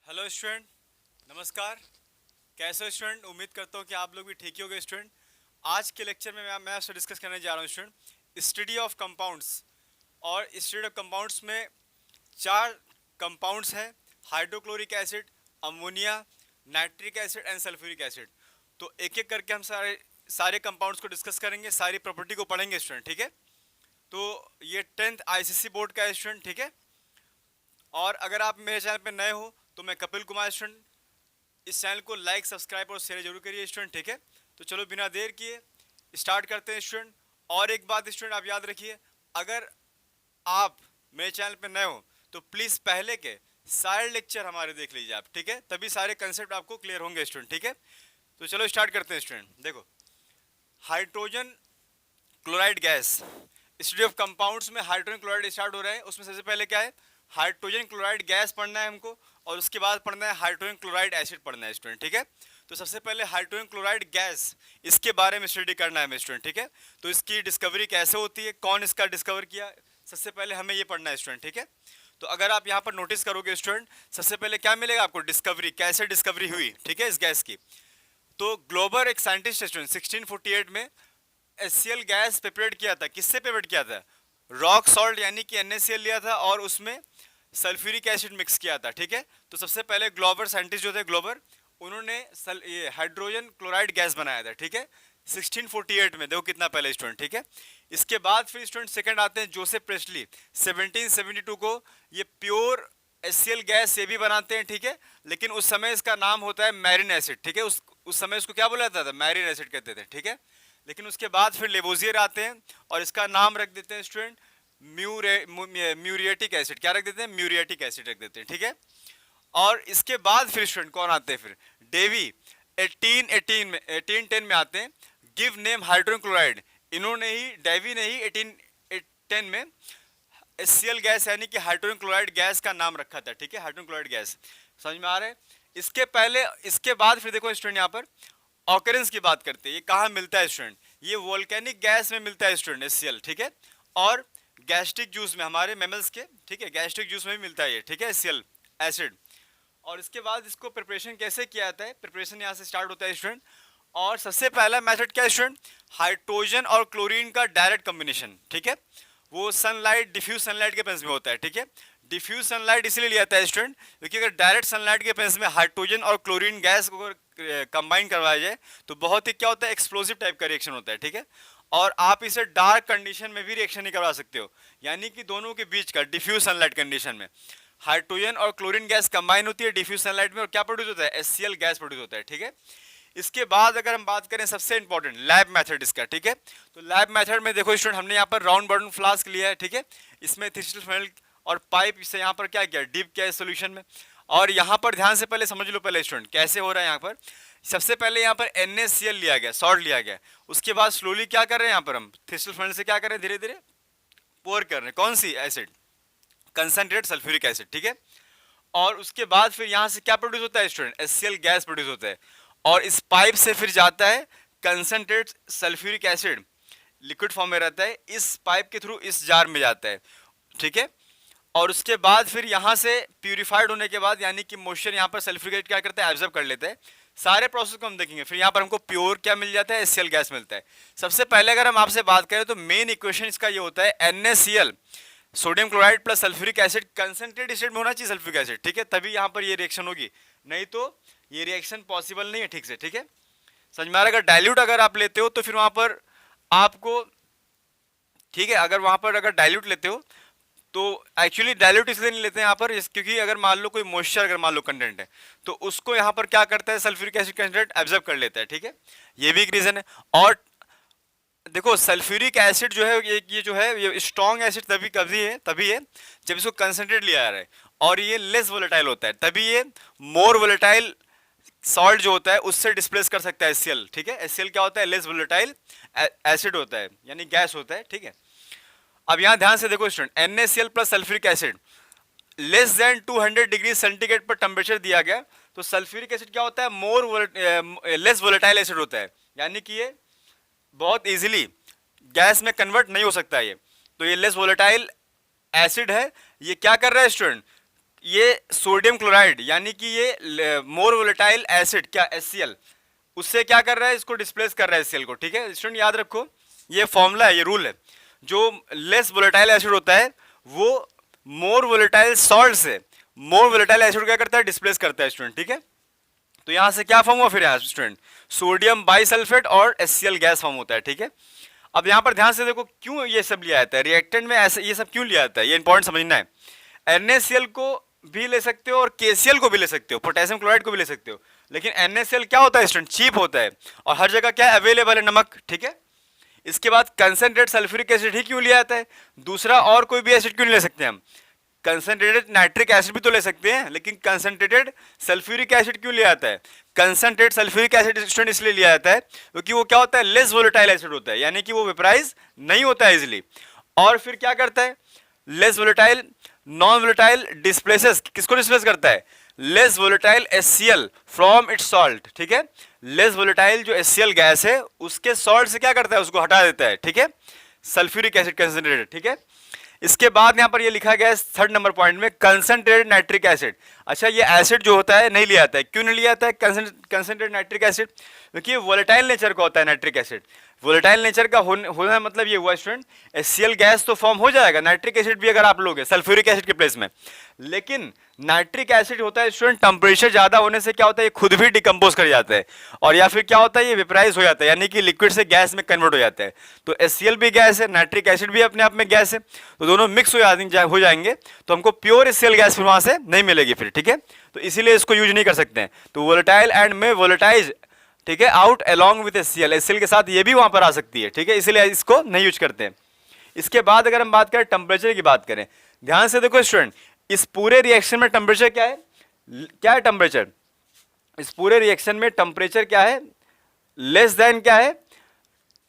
Hello student, नमस्कार। कैसे हो स्टूडेंट? उम्मीद करता हूँ कि आप लोग भी ठीक ही होंगे स्टूडेंट। आज के लेक्चर में मैं आपसे डिस्कस करने जा रहा हूँ स्टूडेंट, स्टडी ऑफ कंपाउंड्स। और स्टडी ऑफ कंपाउंड्स में चार कंपाउंड्स हैं: hydrochloric acid, ammonia, nitric acid and sulphuric acid. तो एक एक करके हम सारे सारे कंपाउंड्स को डिस्कस करेंगे, सारी प्रॉपर्टी को पढ़ेंगे स्टूडेंट, ठीक है। तो ये 10th आईसीएसई बोर्ड का है स्टूडेंट, ठीक है। और अगर आप मेरे चैनल पे नए हो तो मैं कपिल कुमार स्टूडेंट, इस चैनल को लाइक, सब्सक्राइब और शेयर जरूर करिए स्टूडेंट, ठीक है। तो चलो बिना देर किए स्टार्ट करते हैं स्टूडेंट। और एक बात स्टूडेंट आप याद रखिए, अगर आप मेरे चैनल पे नए हो तो प्लीज पहले के सारे लेक्चर हमारे देख लीजिए आप, ठीक है। तभी सारे कंसेप्ट आपको क्लियर होंगे स्टूडेंट, ठीक है। तो चलो स्टार्ट करते हैं स्टूडेंट। देखो, hydrogen chloride gas, study of compounds में हाइड्रोजन क्लोराइड स्टार्ट हो रहा है। उसमें सबसे पहले क्या है, हाइड्रोजन क्लोराइड गैस पढ़ना है हमको, और उसके बाद पढ़ना है हाइड्रोजन क्लोराइड एसिड पढ़ना है स्टूडेंट, ठीक है। तो सबसे पहले हाइड्रोजन क्लोराइड गैस, इसके बारे में स्टडी करना है हमें स्टूडेंट, ठीक है। तो इसकी डिस्कवरी कैसे होती है, कौन इसका डिस्कवर किया, सबसे पहले हमें ये पढ़ना है स्टूडेंट, ठीक है। तो अगर आप यहाँ पर नोटिस करोगे स्टूडेंट, सबसे पहले क्या मिलेगा आपको, डिस्कवरी, कैसे डिस्कवरी हुई, ठीक है, इस गैस की। तो ग्लोबर एक साइंटिस्ट है स्टूडेंट, 1648 में HCl गैस प्रिपेयर किया था। किससे प्रिपेयर किया था? रॉक सॉल्ट यानी कि NaCl लिया था और उसमें सल्फ्यूरिक एसिड मिक्स किया था, ठीक है। तो सबसे पहले ग्लोबर साइंटिस्ट जो थे, ग्लोबर, उन्होंने ये हाइड्रोजन क्लोराइड गैस बनाया था, ठीक है, 1648 में। देखो कितना पहले स्टूडेंट, ठीक है। इसके बाद फिर स्टूडेंट सेकंड आते हैं जोसेफ प्रेस्टली, 1772 को। ये प्योर HCl गैस ये भी बनाते हैं, ठीक है। लेकिन उस समय इसका नाम होता है मैरिन एसिड, ठीक है। उस समय इसको क्या बोला जाता था, मैरिन एसिड कहते थे, ठीक है। लेकिन उसके बाद फिर लेवोजियर आते हैं और इसका नाम रख देते हैं स्टूडेंट म्यूरिएटिक एसिड। क्या रख देते हैं? म्यूरिएटिक एसिड रख देते हैं, ठीक है। और इसके बाद फिर स्टूडेंट कौन आते हैं? फिर डेवी 1810 में आते हैं, गिव नेम हाइड्रोजन क्लोराइड। इन्होंने ही, डेवी ने ही 1810 में HCl गैस यानी कि हाइड्रोजन क्लोराइड गैस का नाम रखा था, ठीक है, हाइड्रोजन क्लोराइड गैस। समझ में आ रहा है? इसके पहले, इसके बाद फिर देखो स्टूडेंट, यहाँ पर ऑकरेंस की बात करते हैं। ये कहाँ मिलता है स्टूडेंट? ये वोल्केनिक गैस में मिलता है स्टूडेंट, HCl, ठीक है। और गैस्ट्रिक जूस में, हमारे मेमल्स के, ठीक है, गैस्ट्रिक जूस में भी मिलता है ये, ठीक है, HCl एसिड। और इसके बाद इसको प्रिपरेशन कैसे किया जाता है? प्रिपरेशन यहाँ से स्टार्ट होता है स्टूडेंट। और सबसे पहला मेथड क्या है स्टूडेंट? हाइड्रोजन और क्लोरीन का डायरेक्ट कॉम्बिनेशन, ठीक है। वो सनलाइट, डिफ्यूज सनलाइट के प्रेजेंस में होता है, ठीक है। डिफ्यूज सनलाइट इसलिए लिया जाता है स्टूडेंट क्योंकि अगर डायरेक्ट सनलाइट के प्रेजेंस में हाइड्रोजन और क्लोरीन गैस को कंबाइन करवाया जाए तो बहुत ही क्या होता है, एक्सप्लोसिव टाइप का रिएक्शन होता है, ठीक है। और आप इसे डार्क कंडीशन में भी रिएक्शन नहीं करवा सकते हो, यानी कि दोनों के बीच का डिफ्यूज सनलाइट कंडीशन में हाइड्रोजन और क्लोरीन गैस कंबाइन होती है डिफ्यूज सनलाइट में, और क्या प्रोड्यूस होता है? HCl गैस प्रोड्यूस होता है, ठीक है। इसके बाद अगर हम बात करें सबसे इंपॉर्टेंट लैब मेथड इसका, ठीक है। तो लैब मेथड में देखो स्टूडेंट, हमने यहाँ पर राउंड बर्न फ्लास्क लिया है, ठीक है। इसमें थिस्टिल फनल और पाइप से यहाँ पर क्या किया, डिप किया है सोल्यूशन में। और यहाँ पर ध्यान से पहले समझ लो पहले स्टूडेंट कैसे हो रहा है। यहाँ पर सबसे पहले यहाँ पर NaCl लिया गया, सॉल्ट लिया गया। उसके बाद स्लोली क्या कर रहे हैं, यहाँ पर हम थिस्टिल फनल से क्या कर रहे हैं, धीरे धीरे पोर कर रहे हैं। कौन सी एसिड? कंसंट्रेट सल्फ्यूरिक एसिड, ठीक है। और उसके बाद फिर यहाँ से क्या प्रोड्यूस होता है स्टूडेंट? HCl गैस प्रोड्यूस होता है। और इस पाइप से फिर जाता है concentrate sulphuric acid, liquid form में रहता है, इस पाइप के थ्रू इस जार में जाता है, ठीक है। और उसके बाद फिर यहाँ से प्यूरिफाइड होने के बाद, यानी कि मॉइस्चर यहाँ पर सल्फ्यूरिक एसिड क्या करता है, एब्जॉर्ब कर लेता है। सारे प्रोसेस को हम देखेंगे। फिर यहाँ पर हमको प्योर क्या मिल जाता है, HCl गैस मिलता है। सबसे पहले अगर हम आपसे बात करें तो मेन इक्वेशन इसका ये होता है NaCl, sodium chloride plus sulphuric acid, concentrate state में होना चाहिए सल्फ्यूरिक एसिड, ठीक है, तभी यहाँ पर ये रिएक्शन होगी, नहीं तो ये रिएक्शन पॉसिबल नहीं है, ठीक से, ठीक है। समझ में आ रहा है? अगर डाइल्यूट अगर आप लेते हो तो फिर वहां पर आपको, ठीक है, अगर वहां पर अगर डाइल्यूट लेते हो तो एक्चुअली डाइल्यूट इसलिए नहीं लेते हैं यहाँ पर क्योंकि अगर मान लो कोई मॉइस्चर अगर मान लो कंटेंट है तो उसको यहाँ पर क्या करता है, सल्फ्यूरिक एसिड कंटेंट एब्जॉर्ब कर लेता है, ठीक है। ये भी एक रीजन है। और देखो सल्फ्यूरिक एसिड जो है ये जो है ये स्ट्रॉन्ग एसिड तभी है जब इसको कंसंट्रेट लिया जा रहा है, और ये लेस वोलेटाइल होता है, तभी ये मोर वोलेटाइल सॉल्ट जो होता है उससे डिस्प्लेस कर सकता है HCl, ठीक है। HCl क्या होता है? लेस वोलेटाइल एसिड होता है, यानी गैस होता है, ठीक है। अब यहाँ ध्यान से देखो student, NaCl plus sulphuric acid less than 200 degree centigrade पर टेम्परेचर दिया गया तो सल्फ्यूरिक एसिड क्या होता है, लेस वोलेटाइल एसिड होता है, यानी कि ये बहुत इजीली गैस में कन्वर्ट नहीं हो सकता है ये। तो ये लेस वोलेटाइल एसिड है। ये क्या कर रहा है स्टूडेंट? ये सोडियम क्लोराइड यानी कि ये मोर वोलेटाइल एसिड क्या HCl उससे क्या कर रहा है, इसको डिस्प्लेस कर रहा है HCl को, ठीक है स्टूडेंट याद रखो, ये फॉर्मूला है, ये रूल है। जो लेस वोलेटाइल एसिड होता है वो मोर वोलेटाइल सॉल्ट से मोर वोलेटाइल एसिड क्या करता है, डिस्प्लेस करता है स्टूडेंट, ठीक है। तो यहां से क्या फॉर्म हुआ फिर यहाँ स्टूडेंट, सोडियम बाइसल्फेट और HCl गैस फॉर्म होता है, ठीक है। अब यहां पर ध्यान से देखो क्यों ये सब लिया जाता है रिएक्टेंट में, ऐसे ये सब क्यों लिया जाता है, ये इंपॉर्टेंट समझना है। NaCl को भी ले सकते हो और KCl को भी ले सकते हो, पोटेशियम क्लोराइड को भी ले सकते हो, लेकिन NaCl क्या होता है स्टूडेंट, चीप होता है और हर जगह क्या अवेलेबल है, नमक, ठीक है। इसके बाद कंसनट्रेट सल्फ्यूरिक एसिड ही क्यों लिया जाता है, दूसरा और कोई भी एसिड क्यों नहीं ले सकते हम, कंसनट्रेटेड नाइट्रिक एसिड भी तो ले सकते हैं, लेकिन कंसनट्रेटेड सल्फ्यूरिक एसिड क्यों लिया जाता है, कंसनट्रेट सल्फ्यूरिक एसिड स्टूडेंट इसलिए लिया जाता है क्योंकि वो क्या होता है, लेस वोलेटाइल एसिड होता है, यानी कि वो वेपराइज नहीं होता है इजिली, और फिर क्या करता है, less volatile non volatile displaces, किसको डिस्प्लेस करता है, less volatile HCl from its salt, ठीक है। लेस वोलेटाइल जो HCl गैस है उसके सॉल्ट से क्या करता है, उसको हटा देता है, ठीक है, सल्फ्यूरिक एसिड कंसंट्रेटेड, ठीक है। इसके बाद यहां पर ये लिखा गया है 3rd नंबर पॉइंट में कंसंट्रेटेड नाइट्रिक एसिड। अच्छा ये एसिड जो होता है नहीं लिया जाता है, क्यों नहीं लिया जाता है कंसंट्रेटेड नाइट्रिक एसिड, क्योंकि वोलेटाइल नेचर का होता है नाइट्रिक एसिड। वोलेटाइल नेचर का होना मतलब ये हुआ स्टूडेंट, HCl गैस तो फॉर्म हो जाएगा, नाइट्रिक एसिड भी अगर आप लोगे सल्फ्यूरिक एसिड के प्लेस में, लेकिन नाइट्रिक एसिड होता है स्टूडेंट टेम्परेचर ज्यादा होने से क्या होता है, ये खुद भी डिकम्पोज कर जाता है, और या फिर क्या होता है ये वेपराइज हो जाता है, यानी कि लिक्विड से गैस में कन्वर्ट हो जाता है। तो HCl भी गैस है, नाइट्रिक एसिड भी अपने आप में गैस है, तो दोनों मिक्स हो जाएंगे तो हमको प्योर HCl गैस फिर वहां से नहीं मिलेगी फिर, ठीक है। तो इसीलिए इसको यूज नहीं कर सकते हैं। तो वोलेटाइल एंड में वोलेटाइज, ठीक है, आउट अलोंग विद HCl के साथ ये भी वहां पर आ सकती है, ठीक है, इसलिए इसको नहीं यूज करते हैं। इसके बाद अगर हम बात करें टेम्परेचर की बात करें, ध्यान से देखो स्टूडेंट, इस पूरे रिएक्शन में टेम्परेचर क्या है, क्या है टेम्परेचर, इस पूरे रिएक्शन में टेम्परेचर क्या है, लेस देन क्या है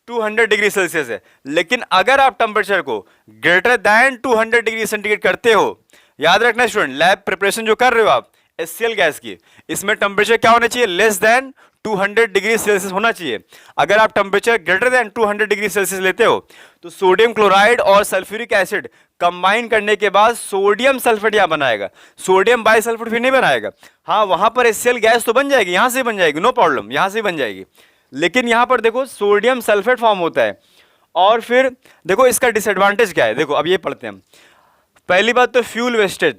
200 डिग्री सेल्सियस है। लेकिन अगर आप टेम्परेचर को ग्रेटर देन 200 डिग्री सेंटीग्रेड करते हो, याद रखना स्टूडेंट, लैब प्रिपरेशन जो कर रहे हो आप HCl गैस की, इसमें टेम्परेचर क्या होना चाहिए, लेस देन 200 डिग्री सेल्सियस होना चाहिए। अगर आप temperature greater than 200 degree Celsius लेते हो तो सोडियम क्लोराइड और सल्फ्यूरिक एसिड कंबाइन करने के बाद सोडियम सल्फेट यहां बनाएगा, सोडियम बाइसल्फेट फिर नहीं बनाएगा। हाँ वहां पर HCl गैस तो बन जाएगी, यहां से बन जाएगी, नो प्रॉब्लम, यहां से बन जाएगी, लेकिन यहां पर देखो सोडियम सल्फेट फॉर्म होता है। और फिर देखो इसका डिसएडवांटेज क्या है, देखो अब ये पढ़ते हैं हम। पहली बात तो फ्यूल वेस्टेज,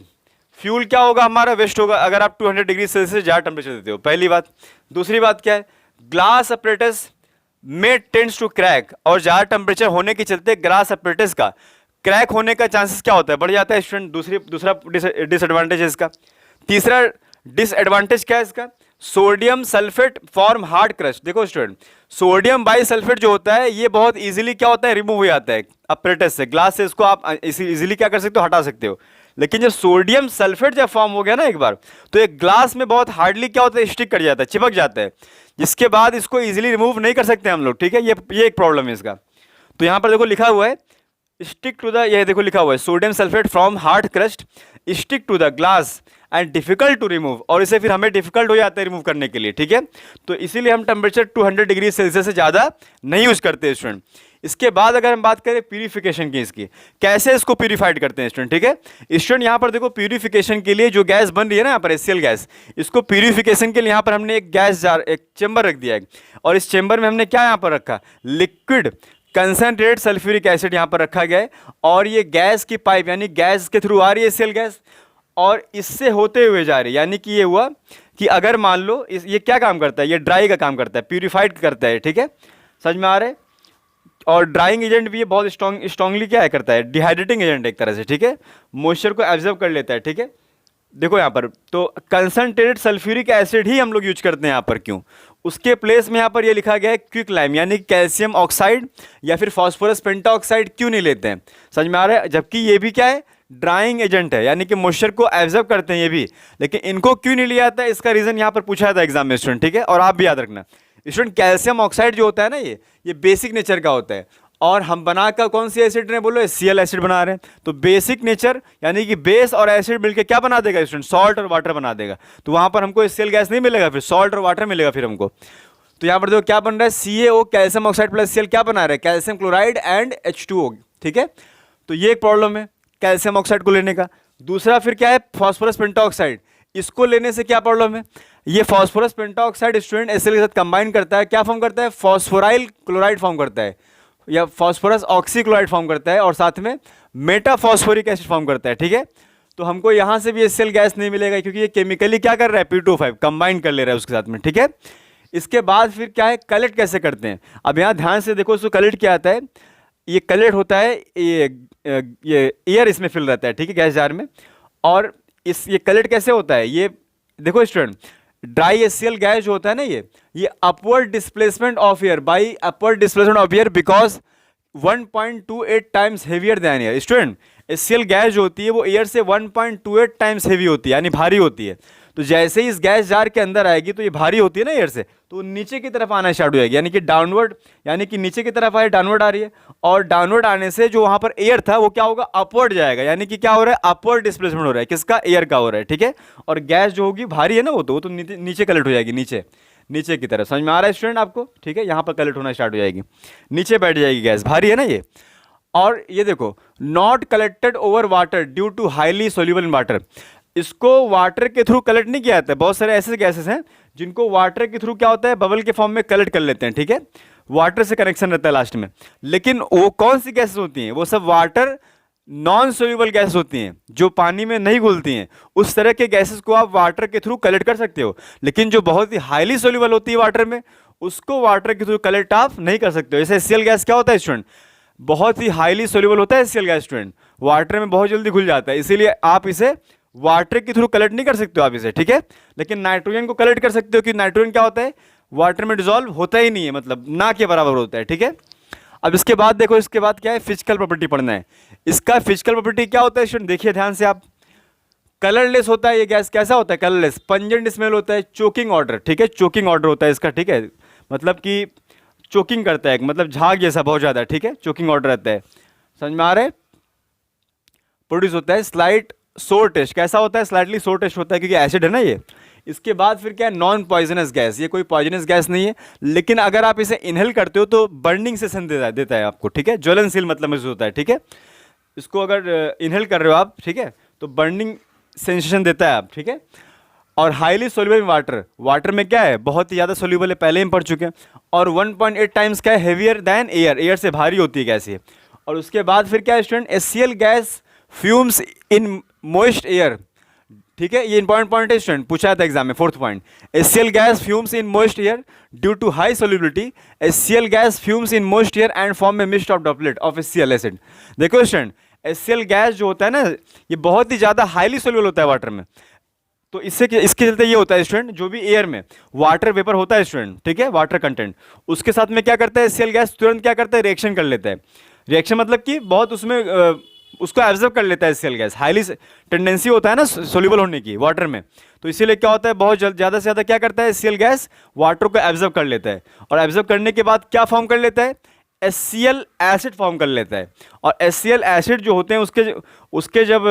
फ्यूल क्या होगा हमारा, वेस्ट होगा अगर आप 200 डिग्री सेल्सियस ज़्यादा टेम्परेचर देते हो, पहली बात। दूसरी बात क्या है, ग्लास अपरेटस में टेंड्स टू क्रैक, और ज़्यादा टेम्परेचर होने के चलते ग्लास अपरेटस का क्रैक होने का चांसेस क्या होता है, बढ़ जाता है स्टूडेंट। दूसरा डिसएडवांटेज है इसका। तीसरा डिसएडवांटेज क्या है इसका, sodium sulphate form hard crust. देखो स्टूडेंट, सोडियम बाइसल्फेट जो होता है ये बहुत इजीली क्या होता है, रिमूव हो जाता है अपरेटस से, ग्लास से इसको आप इजीली क्या कर सकते हो, हटा सकते हो। लेकिन जब सोडियम सल्फेट जब फॉर्म हो गया ना एक बार, तो एक ग्लास में बहुत हार्डली क्या होता है, स्टिक कर जाता है, चिपक जाता है, जिसके बाद इसको इजीली रिमूव नहीं कर सकते हम लोग, ठीक है। ये एक प्रॉब्लम है इसका। तो यहाँ पर देखो लिखा हुआ है स्टिक टू द, ये देखो लिखा हुआ है sodium sulphate from hard crust stick to the glass and difficult to remove, और इसे फिर हमें डिफिकल्ट हो जाता है रिमूव करने के लिए, ठीक है। तो इसीलिए हम टेम्परेचर 200 डिग्री सेल्सियस से ज़्यादा नहीं यूज करते स्टूडेंट। इसके बाद अगर हम बात करें प्यूरिफिकेशन की, इसकी कैसे इसको प्यूरिफाइड करते हैं स्टूडेंट, ठीक है। स्टूडेंट यहाँ पर देखो प्यूरिफिकेशन के लिए जो गैस बन रही है ना यहाँ पर HCl गैस, इसको प्यूरिफिकेशन के लिए यहाँ पर हमने एक गैस जार, एक चेंबर रख दिया है, और इस चेंबर में हमने क्या यहाँ पर रखा, लिक्विड कंसनट्रेट सल्फ्यूरिक एसिड यहाँ पर रखा गया है, और ये गैस की पाइप यानी गैस के थ्रू आ रही है HCl गैस, और इससे होते हुए जा रही है, यानी कि ये हुआ कि अगर मान लो ये क्या काम करता है, ये ड्राई का काम करता है, प्यूरिफाइड करता है, ठीक है, समझ में आ रहा है। और ड्राइंग एजेंट भी ये बहुत स्ट्रांगली क्या है करता है, डिहाइड्रेटिंग एजेंट एक तरह से, ठीक है, मॉइस्चर को एब्जॉर्ब कर लेता है, ठीक है। देखो यहाँ पर तो कंसनट्रेटेड सल्फ्यूरिक एसिड ही हम लोग यूज करते हैं यहाँ पर, क्यों, उसके प्लेस में यहाँ पर ये लिखा गया है क्विक लाइम, यानी कैल्शियम ऑक्साइड या फिर फॉस्फोरस पेंटाऑक्साइड क्यों नहीं लेते हैं, समझ में आ रहा है। जबकि ये भी क्या है, ड्राइंग एजेंट है, यानी कि मॉइस्चर को एब्जॉर्ब करते हैं ये भी, लेकिन इनको क्यों नहीं लिया जाता है, इसका रीजन यहाँ पर पूछा था एग्जाम में स्टूडेंट, ठीक है। और आप भी याद रखना स्टूडेंट, कैल्शियम ऑक्साइड जो होता है ना ये बेसिक नेचर का होता है, और हम बनाकर कौन सी एसिड ने बोलो, HCl एसिड बना रहे हैं। तो बेसिक नेचर यानी कि बेस और एसिड मिलकर क्या बना देगा स्टूडेंट, सॉल्ट और वाटर बना देगा। तो वहां पर हमको HCl गैस नहीं मिलेगा, फिर सॉल्ट और वाटर मिलेगा फिर हमको। तो यहाँ पर देखो क्या बन रहा है, CaO calcium oxide plus HCl क्या बना रहा है, कैल्शियम क्लोराइड एंड H2O, ठीक है। तो ये एक प्रॉब्लम है कैल्शियम ऑक्साइड को लेने का। दूसरा फिर क्या है, फॉस्फोरस पेंटॉक्साइड। इसको लेने से क्या प्रॉब्लम है, ये फॉस्फोरस पेंटॉक्साइड स्टूडेंट एसिड के साथ कंबाइन करता है, क्या फॉर्म करता है, फॉस्फोराइल क्लोराइड फॉर्म करता है, या फॉस्फोरस ऑक्सीक्लोराइड फॉर्म करता है, और साथ में मेटाफॉस्फोरिक एसिड फॉर्म करता है, ठीक है। तो हमको यहाँ से भी HCl गैस नहीं मिलेगा, क्योंकि ये केमिकली क्या कर रहा है, P2O5 कंबाइन कर ले रहा है उसके साथ में, ठीक है। इसके बाद फिर क्या है, कलेक्ट कैसे करते हैं। अब यहाँ ध्यान से देखो, इसको कलेक्ट क्या आता है, ये कलेक्ट होता है, ये एयर इसमें फिल रहता है, ठीक है, गैस जार में। और ये कलेक्ट कैसे होता है, ये देखो स्टूडेंट, ड्राई HCl गैस जो होता है ना, ये upward displacement of air by upward displacement of air because 1.28 times heavier than air. Student HCl gas जो होती है वो एयर से 1.28 टाइम्स हेवी होती है, यानी भारी होती है। तो जैसे ही इस गैस जार के अंदर आएगी तो ये भारी होती है ना एयर से, तो नीचे की तरफ आना स्टार्ट हो जाएगी, यानी कि डाउनवर्ड, यानी कि नीचे की तरफ आए, डाउनवर्ड आ रही है। और डाउनवर्ड आने से जो वहां पर एयर था वो क्या होगा, अपवर्ड जाएगा, यानी कि क्या हो रहा है, अपवर्ड डिस्प्लेसमेंट हो रहा है, किसका, एयर का हो रहा है, ठीक है। और गैस जो होगी भारी है ना, वो तो नीचे कलेक्ट हो जाएगी, नीचे की तरफ। समझ में आ रहा है स्टूडेंट आपको, ठीक है, यहाँ पर कलेक्ट होना स्टार्ट हो जाएगी, नीचे बैठ जाएगी गैस, भारी है ना ये। और ये देखो, not collected over water due to highly soluble in water. इसको वाटर के थ्रू कलेक्ट नहीं किया जाता है, बहुत सारे ऐसे गैसेस हैं जिनको वाटर के थ्रू क्या होता है, बबल के फॉर्म में कलेक्ट कर लेते हैं, ठीक है, वाटर से कनेक्शन रहता है लास्ट में। लेकिन वो कौन सी गैसेस होती हैं, वो सब वाटर नॉन सोल्यूबल गैस होती हैं, जो पानी में नहीं घुलती हैं। उस तरह के गैसेस को आप वाटर के थ्रू कलेक्ट कर सकते हो, लेकिन जो बहुत ही हाईली सोल्यूबल होती है वाटर में, उसको वाटर के थ्रू कलेक्ट आप नहीं कर सकते हो। जैसे HCl गैस क्या होता है स्टूडेंट, बहुत ही हाईली सोल्यूबल होता है HCl गैस स्टूडेंट, वाटर में बहुत जल्दी घुल जाता है, इसीलिए आप इसे वाटर के थ्रू कलेक्ट नहीं कर सकते हो आप इसे, ठीक है। लेकिन नाइट्रोजन को कलेक्ट कर सकते हो, कि नाइट्रोजन क्या होता है, वाटर में डिजॉल्व होता ही नहीं है, मतलब ना के बराबर होता है, ठीक है। अब इसके बाद देखो, इसके बाद क्या है, फिजिकल प्रॉपर्टी पढ़ना है। इसका फिजिकल प्रॉपर्टी क्या होता है स्टूडेंट, देखिए ध्यान से आप, कलरलेस होता है ये गैस, कैसा होता है, कलरलेस, पंजेंट स्मेल होता है, चोकिंग ऑर्डर, ठीक है, चोकिंग ऑर्डर होता है इसका, ठीक है, मतलब कि चोकिंग करता है, मतलब झाग जैसा बहुत ज़्यादा, ठीक है, चोकिंग ऑर्डर रहता है, समझ में आ रहा है। प्रोड्यूस होता है स्लाइट सोर टेस्ट, कैसा होता है, स्लाइटली सोर टेस्ट होता है, क्योंकि एसिड है ना ये। इसके बाद फिर क्या है, नॉन पॉइजनस गैस, ये कोई पॉइजनस गैस नहीं है, लेकिन अगर आप इसे इनहेल करते हो तो बर्निंग सेंसेशन देता है आपको, ठीक है, ज्वलनशील मतलब महसूस होता है, ठीक है। इसको अगर इनहेल कर रहे हो आप, ठीक है, तो बर्निंग सेंसेशन देता है आप, ठीक है। और हाईली सोल्यूबल वाटर, वाटर में क्या है, बहुत ही ज़्यादा सोल्यूबल है, पहले ही हम पढ़ चुके हैं। और 1.8 टाइम्स क्या है, हेवियर दैन एयर, एयर से भारी होती है गैस ये। और उसके बाद फिर क्या है student, HCl gas fumes in moist air, ठीक है, ये इंपॉर्टेंट पॉइंट है स्टूडेंट, पूछा था एग्जाम में, 4th point. HCl gas fumes in moist air due to high solubility, HCl gas fumes in moist air and form a mist of droplet of HCl acid. देखो student, HCl gas जो होता है ना, ये बहुत ही ज़्यादा highly soluble होता है वाटर में, तो इसके चलते ये होता है स्टूडेंट, जो भी एयर में वाटर वेपर होता है स्टूडेंट, ठीक है, वाटर कंटेंट, उसके साथ में क्या करता है HCl गैस, तुरंत क्या करता है, रिएक्शन कर लेता है। रिएक्शन मतलब कि बहुत उसमें उसको एब्जॉर्ब कर लेता है HCl गैस, हाईली टेंडेंसी होता है ना सोल्यूबल होने की वाटर में, तो इसीलिए क्या होता है, बहुत ज़्यादा से ज़्यादा क्या करता है HCl गैस, वाटर को एब्जॉर्ब कर लेता है। और एब्जॉर्ब करने के बाद क्या फॉर्म कर लेता है, HCl एसिड फॉर्म कर लेता है। और HCl एसिड जो होते हैं उसके जब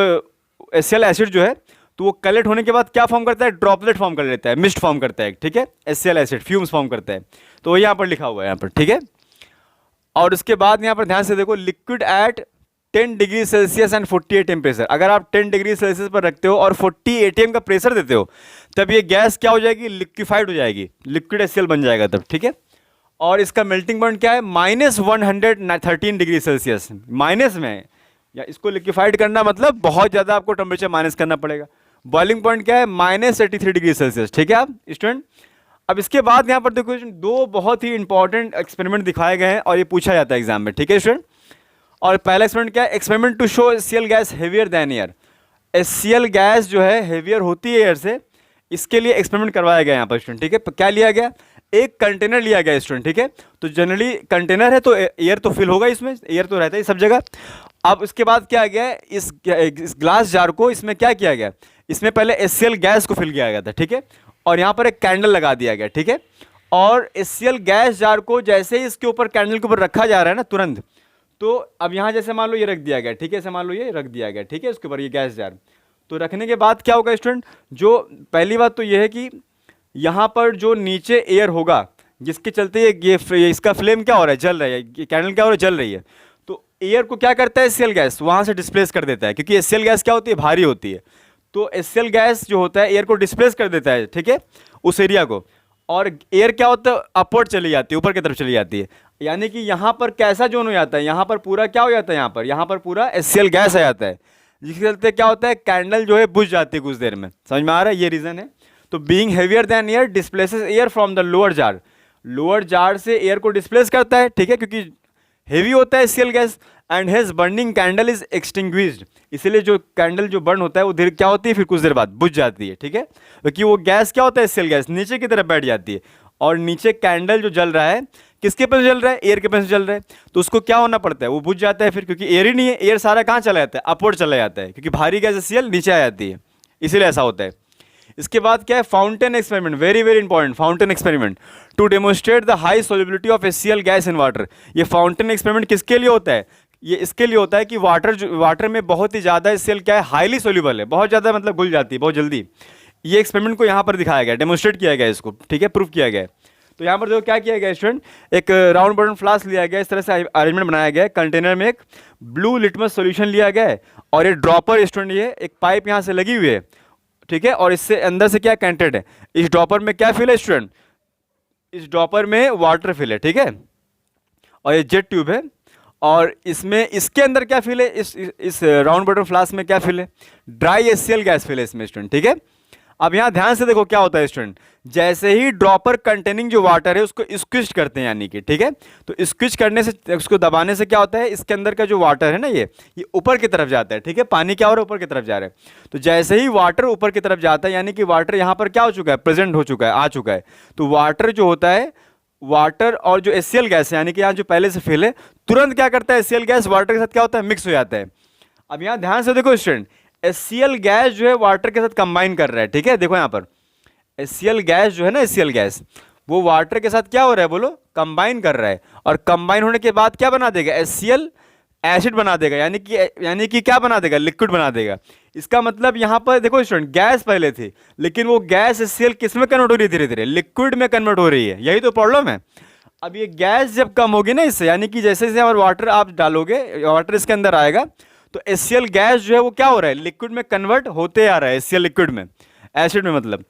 HCl एसिड जो है, तो वो कलेक्ट होने के बाद क्या फॉर्म करता है, ड्रॉपलेट फॉर्म कर लेता है, मिस्ट फॉर्म करता है, ठीक है, HCl एसिड फ्यूम्स फॉर्म करता है, तो यहाँ पर लिखा हुआ है यहाँ पर, ठीक है। और उसके बाद यहाँ पर ध्यान से देखो, liquid at 10 degree Celsius and 40 ATM pressure, अगर आप 10 डिग्री सेल्सियस पर रखते हो और 40 ATM का प्रेशर देते हो, तब ये गैस क्या हो जाएगी, लिक्विफाइड हो जाएगी, लिक्विड HCl बन जाएगा तब, ठीक है। और इसका मेल्टिंग पॉइंट क्या है, -113 डिग्री सेल्सियस, माइनस में, या इसको लिक्विफाइड करना मतलब बहुत ज़्यादा आपको टेम्परेचर माइनस करना पड़ेगा। बॉइलिंग पॉइंट क्या है, -83 डिग्री सेल्सियस, ठीक है आप स्टूडेंट। अब इसके बाद यहाँ पर देखो, दो बहुत ही इंपॉर्टेंट एक्सपेरिमेंट दिखाए गए हैं और ये पूछा जाता है एग्जाम में, ठीक है स्टूडेंट। और पहला एक्सपेरिमेंट क्या है, experiment to show HCl gas heavier than air, HCl gas जो है हेवियर होती है एयर से, इसके लिए एक्सपेरिमेंट करवाया गया यहाँ पर स्टूडेंट, ठीक है। क्या लिया गया, एक कंटेनर लिया गया स्टूडेंट, ठीक है, तो जनरली कंटेनर है तो एयर तो फिल होगा, इसमें एयर तो रहता है सब जगह। अब इसके बाद क्या गया है, इस ग्लास जार को इसमें क्या किया गया, इसमें पहले HCl गैस को फिल किया गया था, ठीक है, और यहाँ पर एक कैंडल लगा दिया गया, ठीक है। और HCl गैस जार को जैसे ही इसके ऊपर कैंडल के ऊपर रखा जा रहा है ना तुरंत, तो अब यहाँ जैसे मान लो ये रख दिया गया, ठीक है, ऐसे मान लो ये रख दिया गया, ठीक है, इसके ऊपर ये गैस जार, तो रखने के बाद क्या होगा स्टूडेंट, जो पहली बात तो ये है कि यहाँ पर जो नीचे एयर होगा, जिसके चलते ये इसका फ्लेम क्या हो रहा है, जल रहा है, कैंडल क्या हो रहा है, जल रही है, तो एयर को क्या करता है HCl गैस, वहाँ से डिस्प्लेस कर देता है, क्योंकि HCl गैस क्या होती है, भारी होती है। तो HCl गैस जो होता है एयर को डिस्प्लेस कर देता है, ठीक है, उस एरिया को। और एयर क्या होता है, अपवर्ड चली जाती है, ऊपर की तरफ चली जाती है। यानी कि यहाँ पर कैसा जोन हो जाता है, यहाँ पर पूरा क्या हो जाता है, यहाँ पर पूरा HCl गैस आ जाता है, जिसके चलते क्या होता है, कैंडल जो है बुझ जाती है कुछ देर में। समझ में आ रहा है, ये रीज़न है। तो being heavier than air displaces air from the lower jar, lower jar से एयर को डिस्प्लेस करता है, ठीक है, क्योंकि हेवी होता है HCl gas. And hence burning candle is extinguished, इसलिए जो कैंडल जो बर्न होता है वो धीरे क्या होती है, फिर कुछ देर बाद बुझ जाती है, ठीक है, क्योंकि वो गैस क्या होता है, HCl गैस नीचे की तरफ बैठ जाती है। और नीचे कैंडल जो जल रहा है किसके पे जल रहा है, एयर के पे जल रहा है, तो उसको क्या होना पड़ता है, वो बुझ जाता है फिर, क्योंकि एयर ही नहीं है, एयर सारा कहाँ चला जाता है, अपवर्ड चला जाता है, क्योंकि भारी गैस HCl नीचे आ जाती है, इसीलिए ऐसा होता है। इसके बाद क्या है, fountain experiment, very very important, fountain experiment to demonstrate the high solubility of HCl gas in water. ये फाउंटेन एक्सपेरिमेंट किसके लिए होता है, ये इसके लिए होता है कि वाटर में बहुत ही ज़्यादा HCl क्या है, हाईली सोल्यूबल है, बहुत ज़्यादा मतलब घुल जाती है बहुत जल्दी। ये एक्सपेरिमेंट को यहाँ पर दिखाया गया, डेमोन्स्ट्रेट किया गया इसको, ठीक है, प्रूव किया गया है। तो यहाँ पर जो क्या किया गया स्टूडेंट, एक राउंड बटन फ्लास्क लिया गया, इस तरह से अरेंजमेंट बनाया गया है, कंटेनर में एक ब्लू लिटमस सॉल्यूशन लिया गया है, और ये ड्रॉपर स्टूडेंट, ये एक पाइप यहाँ से लगी हुई है, ठीक है, और इससे अंदर से क्या कंटेंट है, इस ड्रॉपर में क्या फिल है स्टूडेंट, इस ड्रॉपर में वाटर फिल है, ठीक है, और ये जेट ट्यूब है, और इसमें इसके अंदर क्या फिल है, इस राउंड बटन फ्लास्क में क्या फिल है, ड्राई HCl गैस फिल है इसमें स्टूडेंट, ठीक है। अब यहाँ ध्यान से देखो क्या होता है स्टूडेंट, जैसे ही ड्रॉपर कंटेनिंग जो वाटर है उसको स्क्विज करते हैं, यानी कि ठीक है, तो स्क्विज करने से, उसको दबाने से क्या होता है, इसके अंदर का जो वाटर है ना, ये ऊपर की तरफ जाता है, ठीक है, पानी क्या हो रहा है, ऊपर की तरफ जा रहा है। तो जैसे ही वाटर ऊपर की तरफ जाता है, यानी कि वाटर यहाँ पर क्या हो चुका है, प्रेजेंट हो चुका है, आ चुका है, तो वाटर जो होता है, वाटर और जो HCl गैस है, यानी कि यहाँ जो पहले से फिल है, तुरंत क्या करता है, HCl गैस वाटर के साथ क्या होता है, मिक्स हो जाता है। अब यहाँ ध्यान से देखो स्टूडेंट, HCl गैस जो है वाटर के साथ कंबाइन कर रहा है, ठीक है, देखो यहाँ पर HCl गैस जो है ना, HCl गैस वो वाटर के साथ क्या हो रहा है, बोलो, कंबाइन कर रहा है, और कंबाइन होने के बाद क्या बना देगा, HCl एसिड बना देगा, यानी कि क्या बना देगा, लिक्विड बना देगा। इसका मतलब यहाँ पर देखो स्टूडेंट, गैस पहले थी, लेकिन वो गैस HCl किस में कन्वर्ट हो रही है, धीरे धीरे लिक्विड में कन्वर्ट हो रही है, यही तो प्रॉब्लम है। अब ये गैस जब कम होगी ना इससे, यानी कि जैसे जैसे वाटर आप डालोगे, वाटर इसके अंदर आएगा, तो HCl गैस जो है वो क्या हो रहा है, लिक्विड में कन्वर्ट होते आ रहा है, HCl लिक्विड में, एसिड में मतलब,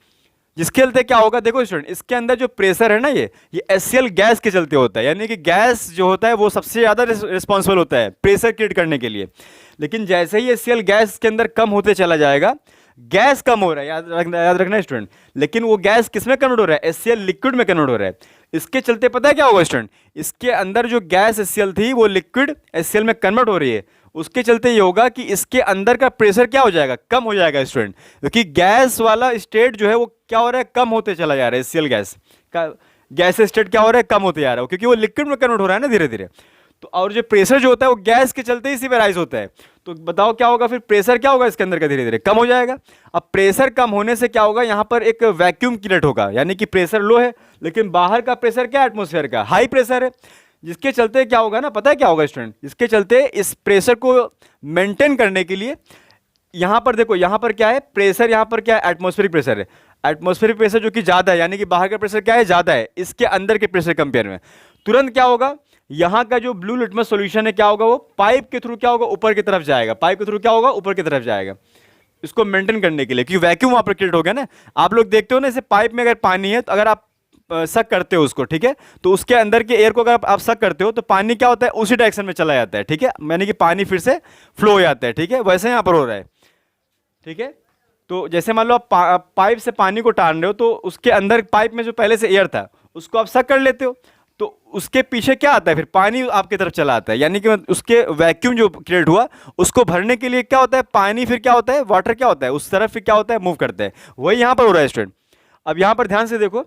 जिसके चलते क्या होगा, देखो स्टूडेंट, इसके अंदर जो प्रेशर है ना, ये HCl गैस के चलते होता है, यानी कि गैस जो होता है वो सबसे ज़्यादा रिस्पॉन्सिबल होता है प्रेशर क्रिएट करने के लिए। लेकिन जैसे ही HCl गैस के अंदर कम होते चला जाएगा, गैस कम हो रहा है, याद रखना स्टूडेंट, लेकिन वो गैस किस में कन्वर्ट हो रहा है, HCl लिक्विड में कन्वर्ट हो रहा है। इसके चलते पता है क्या होगा स्टूडेंट, इसके अंदर जो गैस HCl थी वो लिक्विड HCl में कन्वर्ट हो रही है, उसके चलते ये होगा कि इसके अंदर का प्रेशर क्या हो जाएगा, कम हो जाएगा स्टूडेंट, क्योंकि गैस वाला स्टेट जो है वो क्या हो रहा है, कम होते चला जा रहा है, HCl गैस का गैस स्टेट क्या हो रहा है, कम होते जा रहा है, क्योंकि वो लिक्विड में कन्वर्ट हो रहा है ना धीरे धीरे। तो और जो प्रेशर जो होता है वो गैस के चलते ही इसी पे राइज होता है, तो बताओ क्या होगा, फिर प्रेशर क्या होगा इसके अंदर का, धीरे धीरे कम हो जाएगा। अब प्रेशर कम होने से क्या होगा, यहाँ पर एक वैक्यूम क्रिएट होगा, यानी कि प्रेशर लो है, लेकिन बाहर का प्रेशर क्या, एटमोस्फेयर का हाई प्रेशर है, जिसके चलते क्या होगा ना, पता है क्या होगा स्टूडेंट, इसके चलते इस प्रेशर को मेंटेन करने के लिए, यहाँ पर देखो, यहाँ पर क्या है प्रेशर, यहाँ पर क्या है, एटमॉस्फेरिक प्रेशर है, एटमॉस्फेरिक प्रेशर जो कि ज़्यादा है, यानी कि बाहर का प्रेशर क्या है, ज़्यादा है इसके अंदर के प्रेशर कंपेयर में, तुरंत क्या होगा, यहाँ का जो ब्लू लिटमस सॉल्यूशन है क्या होगा, वो पाइप के थ्रू क्या होगा, ऊपर की तरफ जाएगा, पाइप के थ्रू क्या होगा, ऊपर की तरफ जाएगा, इसको मेंटेन करने के लिए, क्योंकि वैक्यूम वहाँ पर क्रिएट हो गया ना। आप लोग देखते हो ना, जैसे पाइप में अगर पानी है, तो अगर आप सक करते हो उसको, ठीक है, तो उसके अंदर के एयर को अगर आप सक करते हो तो पानी क्या होता है, उसी डायरेक्शन में चला जाता है, ठीक है, यानी कि पानी फिर से फ्लो हो जाता है, ठीक है, वैसे यहाँ पर हो रहा है, ठीक है। तो जैसे मान लो आप पाइप से पानी को टान रहे हो, तो उसके अंदर पाइप में जो पहले से एयर था उसको आप सक कर लेते हो, तो उसके पीछे क्या आता है, फिर पानी आपकी तरफ चला आता है, यानी कि उसके वैक्यूम जो क्रिएट हुआ उसको भरने के लिए क्या होता है, पानी फिर क्या होता है, वाटर क्या होता है, उस तरफ फिर क्या होता है, मूव करता है, वही यहाँ पर हो रहा है स्टूडेंट। अब यहाँ पर ध्यान से देखो,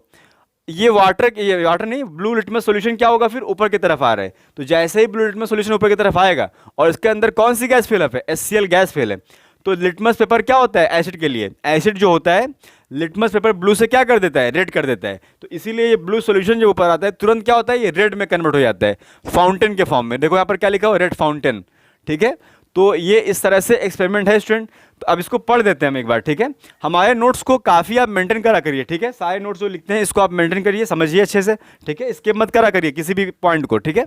ये वाटर नहीं, ब्लू लिटमस सॉल्यूशन क्या होगा, फिर ऊपर की तरफ आ रहा है, तो जैसे ही ब्लू लिटमस सॉल्यूशन ऊपर की तरफ आएगा और इसके अंदर कौन सी गैस फिलअप है, HCl गैस फिल है, तो लिटमस पेपर क्या होता है, एसिड के लिए, एसिड जो होता है लिटमस पेपर ब्लू से क्या कर देता है, रेड कर देता है, तो इसीलिए ये ब्लू सॉल्यूशन जो ऊपर आता है तुरंत क्या होता है, ये रेड में कन्वर्ट हो जाता है, फाउंटेन के फॉर्म में, देखो यहाँ पर क्या लिखा हो, रेड फाउंटेन, ठीक है। तो ये इस तरह से एक्सपेरिमेंट है स्टूडेंट। तो अब इसको पढ़ देते हैं हम एक बार, ठीक है। हमारे नोट्स को काफ़ी आप मेंटेन करा करिए, ठीक है, सारे नोट्स जो लिखते हैं इसको आप मेंटेन करिए, समझिए अच्छे से, ठीक है, स्किप मत करा करिए किसी भी पॉइंट को, ठीक है।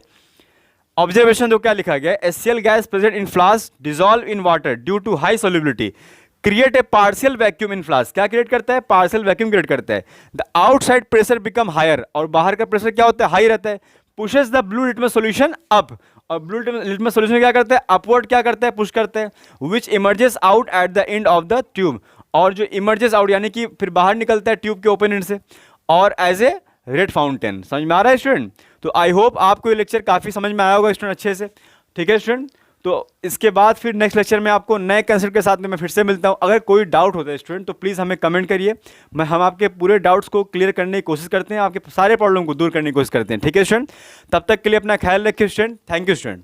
ऑब्जर्वेशन तो क्या लिखा गया है, HCl gas present in flask dissolve in water due to high solubility create a partial vacuum in flask. क्या क्रिएट करता है, पार्शियल वैक्यूम क्रिएट करता है। The outside pressure become higher, और बाहर का प्रेशर क्या होता है, हाई रहता है। Pushes the blue litmus solution up, और ब्लू लिटमस सॉल्यूशन क्या करता है, अपवर्ड क्या करता है, पुश करता है। Which emerges out at the end of the tube, और जो इमर्जेस आउट यानी कि फिर बाहर निकलता है ट्यूब के ओपन एंड से, और एज ए रेड फाउंटेन। समझ में आ रहा है स्टूडेंट? तो आई होप आपको ये लेक्चर काफ़ी समझ में आया होगा स्टूडेंट अच्छे से, ठीक है स्टूडेंट। तो इसके बाद फिर नेक्स्ट लेक्चर में आपको नए कंसेप्ट के साथ में मैं फिर से मिलता हूँ। अगर कोई डाउट होता है स्टूडेंट तो प्लीज़ हमें कमेंट करिए, हम आपके पूरे डाउट्स को क्लियर करने की कोशिश करते हैं, आपके सारे प्रॉब्लम को दूर करने की कोशिश करते हैं, ठीक है स्टूडेंट। तब तक के लिए अपना ख्याल रखिए स्टूडेंट, थैंक यू स्टूडेंट।